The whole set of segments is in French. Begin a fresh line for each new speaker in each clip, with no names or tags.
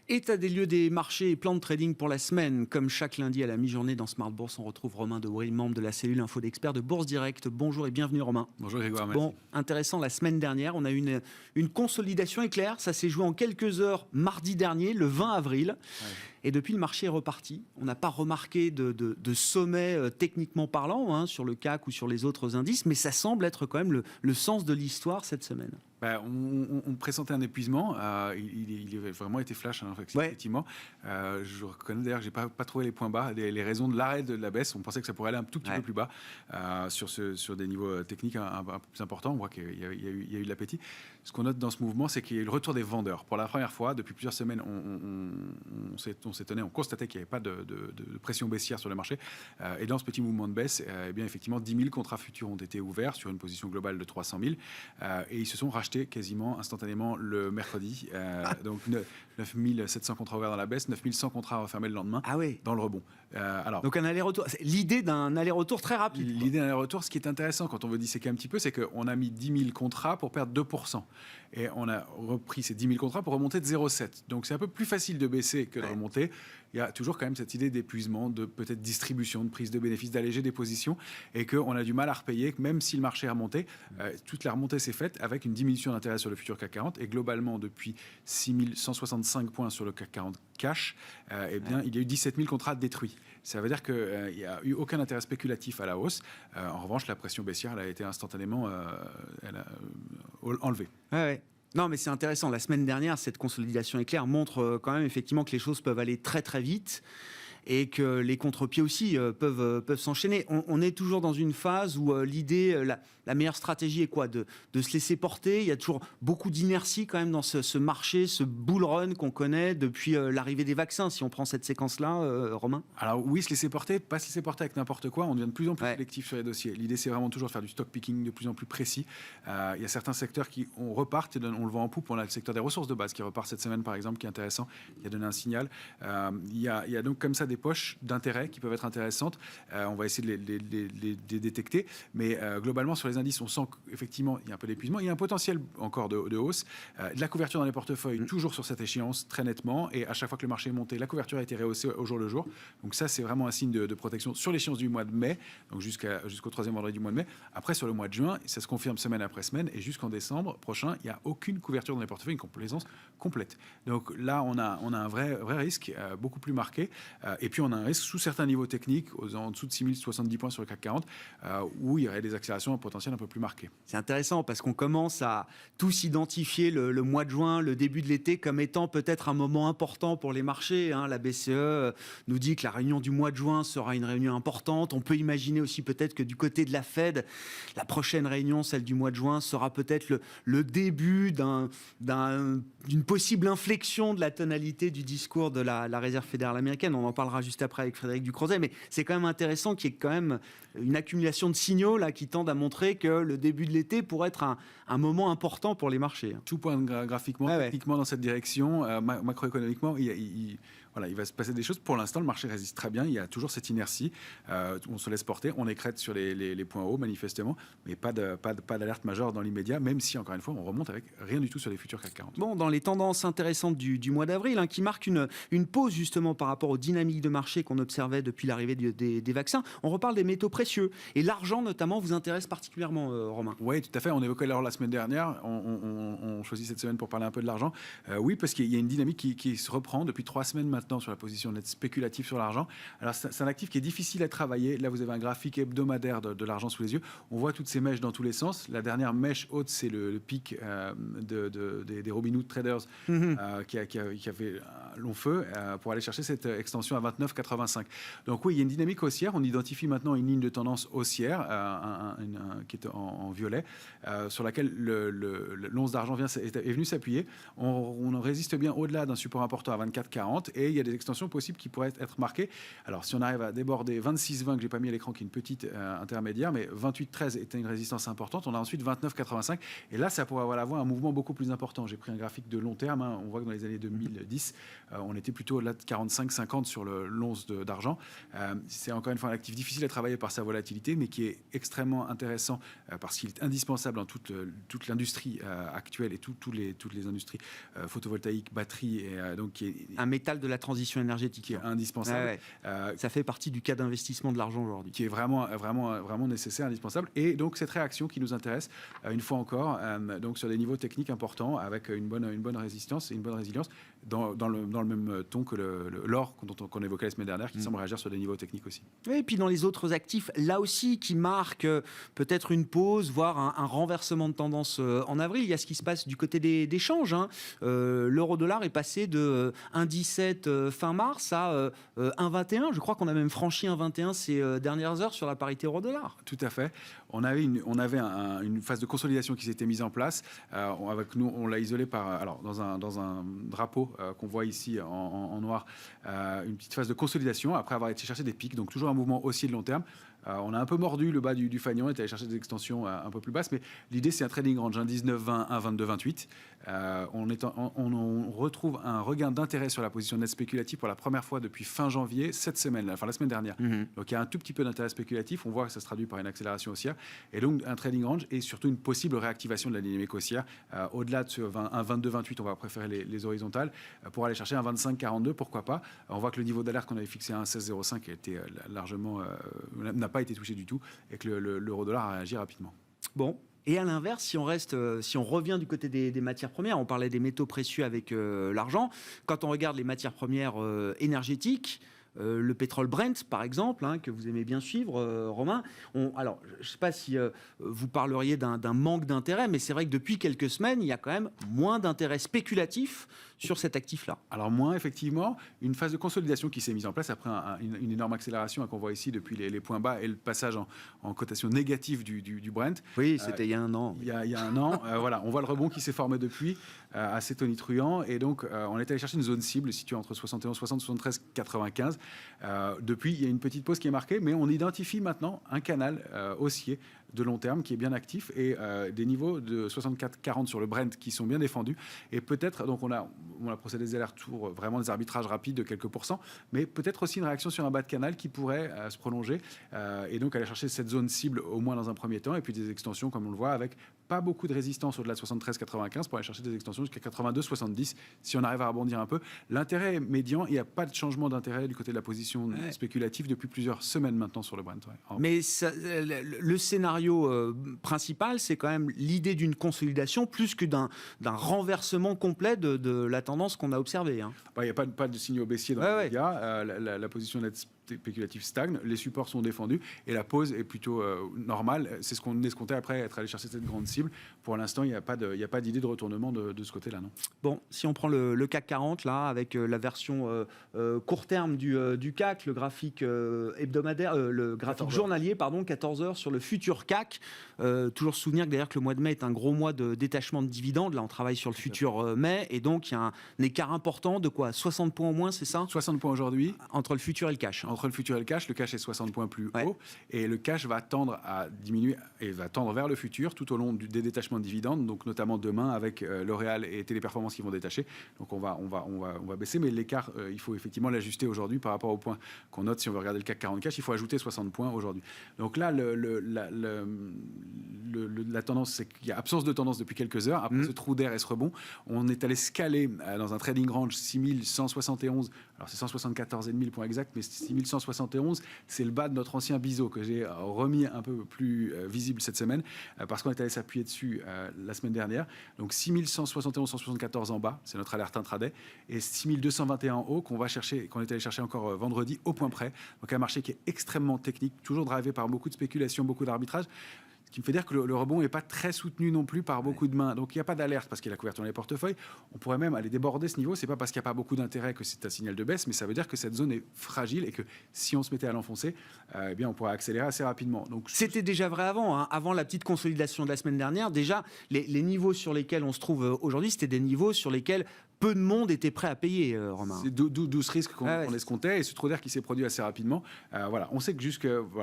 État des lieux des marchés et plan de trading pour la semaine. Comme chaque lundi à la mi-journée dans Smart Bourse, on retrouve Romain Debril, membre de la cellule info d'experts de Bourse Direct. Bonjour et bienvenue Romain.
Bonjour Grégoire, merci.
Bon, intéressant, la semaine dernière, on a eu une consolidation éclair. Ça s'est joué en quelques heures mardi dernier, le 20 avril. Ouais. Et depuis, le marché est reparti. On n'a pas remarqué de sommet techniquement parlant sur le CAC ou sur les autres indices, mais ça semble être quand même le sens de l'histoire cette semaine.
On pressentait un épuisement. Il a vraiment été flash, effectivement. Je reconnais d'ailleurs que je n'ai pas trouvé les points bas, les raisons de l'arrêt de la baisse. On pensait que ça pourrait aller un tout petit peu plus bas sur des niveaux techniques un peu plus importants. On voit qu'il y a eu de l'appétit. Ce qu'on note dans ce mouvement, c'est qu'il y a eu le retour des vendeurs. Pour la première fois, depuis plusieurs semaines, on s'étonnait, on constatait qu'il n'y avait pas de pression baissière sur le marché. Et dans ce petit mouvement de baisse, effectivement, 10 000 contrats futurs ont été ouverts sur une position globale de 300 000. Et ils se sont rachetés quasiment instantanément le mercredi. Donc 9 700 contrats ouverts dans la baisse, 9 100 contrats refermés le lendemain dans le rebond.
Donc un aller-retour, l'idée d'un aller-retour très rapide.
L'idée d'un aller-retour, ce qui est intéressant quand on veut disséquer un petit peu, c'est qu'on a mis 10 000 contrats pour perdre 2%. Et on a repris ces 10 000 contrats pour remonter de 0,7. Donc c'est un peu plus facile de baisser que de remonter. Il y a toujours quand même cette idée d'épuisement, de peut-être distribution, de prise de bénéfices, d'alléger des positions, et qu'on a du mal à repayer, même si le marché est remonté. Toute la remontée s'est faite avec une diminution d'intérêt sur le futur CAC 40, et globalement, depuis 6 165 points sur le CAC 40 cash, il y a eu 17 000 contrats détruits. Ça veut dire qu'il n'y a eu aucun intérêt spéculatif à la hausse. En revanche, la pression baissière elle a été instantanément enlevée.
Ouais. Non, mais c'est intéressant. La semaine dernière, cette consolidation éclair montre quand même effectivement que les choses peuvent aller très très vite et que les contre-pieds aussi peuvent s'enchaîner. On est toujours dans une phase où l'idée, la meilleure stratégie est quoi ? De se laisser porter. Il y a toujours beaucoup d'inertie quand même dans ce marché, ce bull run qu'on connaît depuis l'arrivée des vaccins, si on prend cette séquence-là, Romain.
Alors oui, se laisser porter, pas se laisser porter avec n'importe quoi. On devient de plus en plus sélectif sur les dossiers. L'idée, c'est vraiment toujours de faire du stock picking de plus en plus précis. Il y a certains secteurs qui repartent et on le voit en poupe. On a le secteur des ressources de base qui repart cette semaine, par exemple, qui est intéressant. Il a donné un signal. Il y a donc comme ça des poches d'intérêt qui peuvent être intéressantes. On va essayer de les détecter. Mais globalement, sur les indices, on sent qu'effectivement, il y a un peu d'épuisement. Il y a un potentiel encore de hausse. De la couverture dans les portefeuilles, toujours sur cette échéance, très nettement. Et à chaque fois que le marché est monté, la couverture a été rehaussée au jour le jour. Donc ça, c'est vraiment un signe de protection sur l'échéance du mois de mai, donc jusqu'au 3e vendredi du mois de mai. Après, sur le mois de juin, ça se confirme semaine après semaine. Et jusqu'en décembre prochain, il n'y a aucune couverture dans les portefeuilles, une complaisance complète. Donc là, on a un vrai risque, beaucoup plus marqué. Et puis, on a un risque sous certains niveaux techniques, en dessous de 6070 points sur le CAC 40, où il y aurait des accélérations potentielles un peu plus marquées.
C'est intéressant parce qu'on commence à tous identifier le mois de juin, le début de l'été, comme étant peut-être un moment important pour les marchés. La BCE nous dit que la réunion du mois de juin sera une réunion importante. On peut imaginer aussi peut-être que du côté de la Fed, la prochaine réunion, celle du mois de juin, sera peut-être le début d'une possible inflexion de la tonalité du discours de la Réserve fédérale américaine. On en parlera juste après avec Frédéric Ducrozet, mais c'est quand même intéressant qu'il y ait quand même une accumulation de signaux là, qui tendent à montrer que le début de l'été pourrait être un moment important pour les marchés.
Tout point graphiquement, techniquement dans cette direction, macroéconomiquement, il va se passer des choses. Pour l'instant, le marché résiste très bien. Il y a toujours cette inertie. On se laisse porter. On écrète sur les points hauts, manifestement, mais pas d'alerte majeure dans l'immédiat, même si, encore une fois, on remonte avec rien du tout sur les futurs CAC 40.
Bon, dans les tendances intéressantes du mois d'avril, qui marque une pause justement par rapport aux dynamiques de marché qu'on observait depuis l'arrivée des vaccins, on reparle des métaux précieux. Et l'argent, notamment, vous intéresse particulièrement, Romain.
Oui, tout à fait. On évoquait l'or la semaine dernière. On choisit cette semaine pour parler un peu de l'argent. Oui, parce qu'il y a une dynamique qui se reprend depuis 3 semaines maintenant sur la position nette spéculative sur l'argent. Alors, c'est un actif qui est difficile à travailler. Là, vous avez un graphique hebdomadaire de l'argent sous les yeux. On voit toutes ces mèches dans tous les sens. La dernière mèche haute, c'est le pic des Robinhood Traders qui a fait un long feu pour aller chercher cette extension à 29,85. Donc oui, il y a une dynamique haussière. On identifie maintenant une ligne de tendance haussière qui est en violet, sur laquelle l'once d'argent est venu s'appuyer. On résiste bien au-delà d'un support important à 24,40 et il y a des extensions possibles qui pourraient être marquées. Alors si on arrive à déborder 26,20 que j'ai pas mis à l'écran, qui est une petite intermédiaire, mais 28,13 était une résistance importante. On a ensuite 29,85 et là ça pourrait avoir un mouvement beaucoup plus important. J'ai pris un graphique de long terme. On voit que dans les années 2010, on était plutôt au-delà de 45-50 sur l'once d'argent. C'est encore une fois un actif difficile à travailler par sa volatilité, mais qui est extrêmement intéressant parce qu'il est indispensable dans toute l'industrie actuelle et toutes les industries photovoltaïques, batteries, et donc qui est
un métal de la transition énergétique,
qui est indispensable.
Ça fait partie du cas d'investissement de l'argent aujourd'hui,
qui est vraiment nécessaire, indispensable. Et donc cette réaction qui nous intéresse, une fois encore, donc sur des niveaux techniques importants, avec une bonne résistance et une bonne résilience, dans le même ton que l'or qu'on évoquait la semaine dernière, qui semble réagir sur des niveaux techniques aussi.
Et puis dans les autres actifs, là aussi, qui marquent peut-être une pause, voire un renversement de tendance en avril, il y a ce qui se passe du côté des changes. L'euro-dollar est passé de 1,17 fin mars à 1,21. Je crois qu'on a même franchi 1,21 ces dernières heures sur la parité euro-dollar.
Tout à fait. On avait une phase de consolidation qui s'était mise en place. Avec nous, on l'a isolé dans un drapeau qu'on voit ici en noir, une petite phase de consolidation après avoir été chercher des pics, donc toujours un mouvement haussier de long terme. On a un peu mordu le bas du fanion, on est allé chercher des extensions un peu plus basses, mais l'idée c'est un trading range, 19-20, 1,22-28. On retrouve un regain d'intérêt sur la position net spéculative pour la première fois depuis fin janvier, cette semaine, la semaine dernière. Donc il y a un tout petit peu d'intérêt spéculatif, on voit que ça se traduit par une accélération haussière, et donc un trading range et surtout une possible réactivation de la dynamique haussière. Au-delà de ce 1,22-28, on va préférer les horizontales, pour aller chercher un 25-42, pourquoi pas. On voit que le niveau d'alerte qu'on avait fixé à 1,1605 a été largement... n'a pas été touché du tout, et que l'euro-dollar a réagi rapidement.
Bon. Et à l'inverse, si on revient du côté des matières premières, on parlait des métaux précieux avec l'argent. Quand on regarde les matières premières énergétiques, le pétrole Brent, par exemple, que vous aimez bien suivre, Romain. Alors, je ne sais pas si vous parleriez d'un manque d'intérêt, mais c'est vrai que depuis quelques semaines, il y a quand même moins d'intérêt spéculatif sur cet actif-là.
Alors moins, effectivement, une phase de consolidation qui s'est mise en place après une énorme accélération qu'on voit ici depuis les points bas et le passage en cotation négative du Brent.
Oui, c'était il y a un an.
Il y a un an, voilà, on voit le rebond qui s'est formé depuis, assez tonitruant, et donc on est allé chercher une zone cible située entre 71, 60, 73, 95. Depuis, il y a une petite pause qui est marquée, mais on identifie maintenant un canal haussier de long terme qui est bien actif, et des niveaux de 64-40 sur le Brent qui sont bien défendus, et peut-être, donc on a procédé des allers-retours, vraiment des arbitrages rapides de quelques pourcents, mais peut-être aussi une réaction sur un bas de canal qui pourrait se prolonger, et donc aller chercher cette zone cible au moins dans un premier temps, et puis des extensions comme on le voit, avec pas beaucoup de résistance au-delà de 73-95 pour aller chercher des extensions jusqu'à 82-70 si on arrive à rebondir un peu. L'intérêt est médian, il n'y a pas de changement d'intérêt du côté de la position spéculative depuis plusieurs semaines maintenant sur le Brent.
Mais le scénario principal, c'est quand même l'idée d'une consolidation plus que d'un renversement complet de la tendance qu'on a observée.
Il n'y a pas de signaux baissiers dans le média. La position nette spéculative stagne, les supports sont défendus et la pause est plutôt normale. C'est ce qu'on escomptait après être allé chercher cette grande cible. Pour l'instant, il n'y a pas d'idée de retournement de ce côté-là, non.
Bon, si on prend le CAC 40 là, avec la version court terme du CAC, le graphique hebdomadaire, le graphique journalier, 14 heures sur le futur CAC. Toujours se souvenir que d'ailleurs que le mois de mai est un gros mois de détachement de dividendes. Là, on travaille sur le futur mai, et donc il y a un écart important de quoi, 60 points au moins, c'est ça?
60 points aujourd'hui.
Entre le futur et le cash.
Entre le futur et le cash est 60 points plus haut, et le cash va tendre à diminuer et va tendre vers le futur tout au long des détachements de dividendes, donc notamment demain avec L'Oréal et Téléperformance qui vont détacher. Donc on va baisser, mais l'écart, il faut effectivement l'ajuster aujourd'hui par rapport au point qu'on note. Si on veut regarder le CAC 40 cash, il faut ajouter 60 points aujourd'hui. Donc là, la tendance, c'est qu'il y a absence de tendance depuis quelques heures. Après ce trou d'air et ce rebond, on est allé scaler dans un trading range 6171. Alors c'est 174,5 points exacts, mais 6171, c'est le bas de notre ancien biseau que j'ai remis un peu plus visible cette semaine, parce qu'on est allé s'appuyer dessus la semaine dernière. Donc 6171, 174 en bas, c'est notre alerte intraday, et 6221 en haut qu'on est allé chercher encore vendredi au point près. Donc un marché qui est extrêmement technique, toujours drivé par beaucoup de spéculation, beaucoup d'arbitrage. Ce qui me fait dire que le rebond n'est pas très soutenu non plus par beaucoup de mains. Donc il n'y a pas d'alerte parce qu'il y a la couverture dans les portefeuilles. On pourrait même aller déborder ce niveau. Ce n'est pas parce qu'il n'y a pas beaucoup d'intérêt que c'est un signal de baisse, mais ça veut dire que cette zone est fragile et que si on se mettait à l'enfoncer, eh bien on pourrait accélérer assez rapidement. Donc,
c'était déjà vrai avant. Avant la petite consolidation de la semaine dernière, déjà les niveaux sur lesquels on se trouve aujourd'hui, c'était des niveaux sur lesquels peu de monde était prêt à payer, Romain.
C'est 12 risques qu'on escomptait, et ce trou d'air qui s'est produit assez rapidement. Voilà, on sait que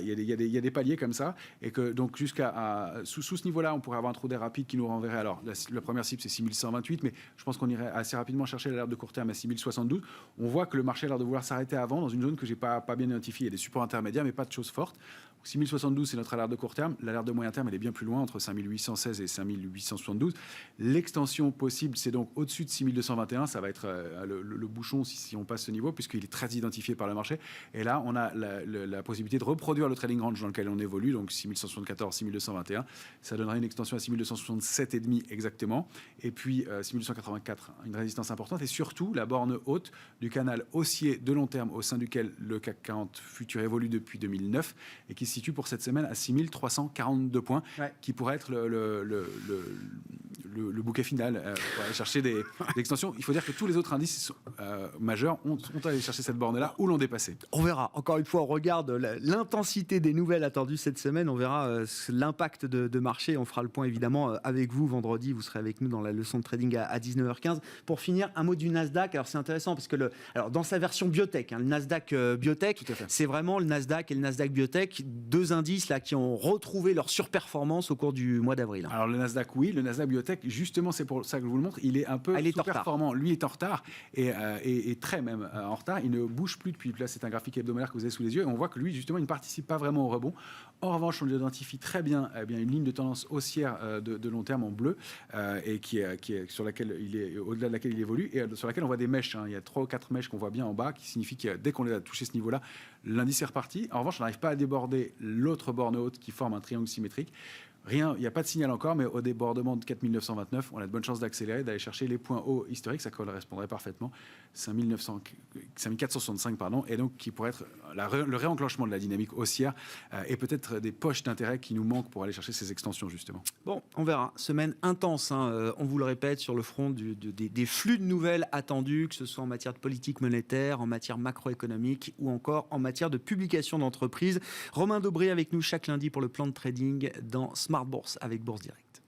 il y a des paliers comme ça, et que donc sous ce niveau-là, on pourrait avoir un trou d'air rapide qui nous renverrait. Alors, la première cible, c'est 6128, mais je pense qu'on irait assez rapidement chercher l'alerte de court terme à 6072. On voit que le marché a l'air de vouloir s'arrêter avant, dans une zone que j'ai pas bien identifiée. Il y a des supports intermédiaires, mais pas de choses fortes. 6072, c'est notre alerte de court terme. L'alerte de moyen terme, elle est bien plus loin, entre 5816 et 5872. L'extension possible, c'est donc au-dessus de 6221. Ça va être le bouchon si on passe ce niveau, puisqu'il est très identifié par le marché. Et là, on a la possibilité de reproduire le trading range dans lequel on évolue, donc 6174, 6221. Ça donnerait une extension à 6267,5 exactement. Et puis 6284, une résistance importante. Et surtout, la borne haute du canal haussier de long terme au sein duquel le CAC 40 futur évolue depuis 2009 et qui se situe pour cette semaine à 6342 points, qui pourrait être le bouquet final pour aller chercher des extensions. Il faut dire que tous les autres indices majeurs ont allé chercher cette borne-là ou l'ont dépassée.
On verra. Encore une fois, on regarde l'intensité des nouvelles attendues cette semaine. On verra l'impact de marché. On fera le point évidemment avec vous vendredi. Vous serez avec nous dans la leçon de trading à 19h15. Pour finir, un mot du Nasdaq. Alors c'est intéressant parce que dans sa version biotech, le Nasdaq biotech, c'est vraiment le Nasdaq et le Nasdaq biotech, deux indices là qui ont retrouvé leur surperformance au cours du mois d'avril.
Alors le Nasdaq, oui, le Nasdaq biotech, justement, c'est pour ça que je vous le montre. Il est un peu sous-performant. Lui est en retard et très même en retard. Il ne bouge plus depuis. Là, c'est un graphique hebdomadaire que vous avez sous les yeux et on voit que lui, justement, il ne participe pas vraiment au rebond. En revanche, on identifie très bien, une ligne de tendance haussière de long terme en bleu et qui est sur laquelle au-delà de laquelle il évolue et sur laquelle on voit des mèches. Il y a 3 ou 4 mèches qu'on voit bien en bas, qui signifie que dès qu'on a touché ce niveau-là, l'indice est reparti. En revanche, on n'arrive pas à déborder l'autre borne haute qui forme un triangle symétrique. Rien, il n'y a pas de signal encore, mais au débordement de 4929, on a de bonnes chances d'accélérer, d'aller chercher les points hauts historiques, ça correspondrait parfaitement, 5465, et donc qui pourrait être le réenclenchement de la dynamique haussière et peut-être des poches d'intérêt qui nous manquent pour aller chercher ces extensions, justement.
Bon, on verra. Semaine intense, on vous le répète, sur le front des flux de nouvelles attendus, que ce soit en matière de politique monétaire, en matière macroéconomique ou encore en matière de publication d'entreprises. Romain Dobré avec nous chaque lundi pour le plan de trading dans Smart Bourse avec Bourse Direct.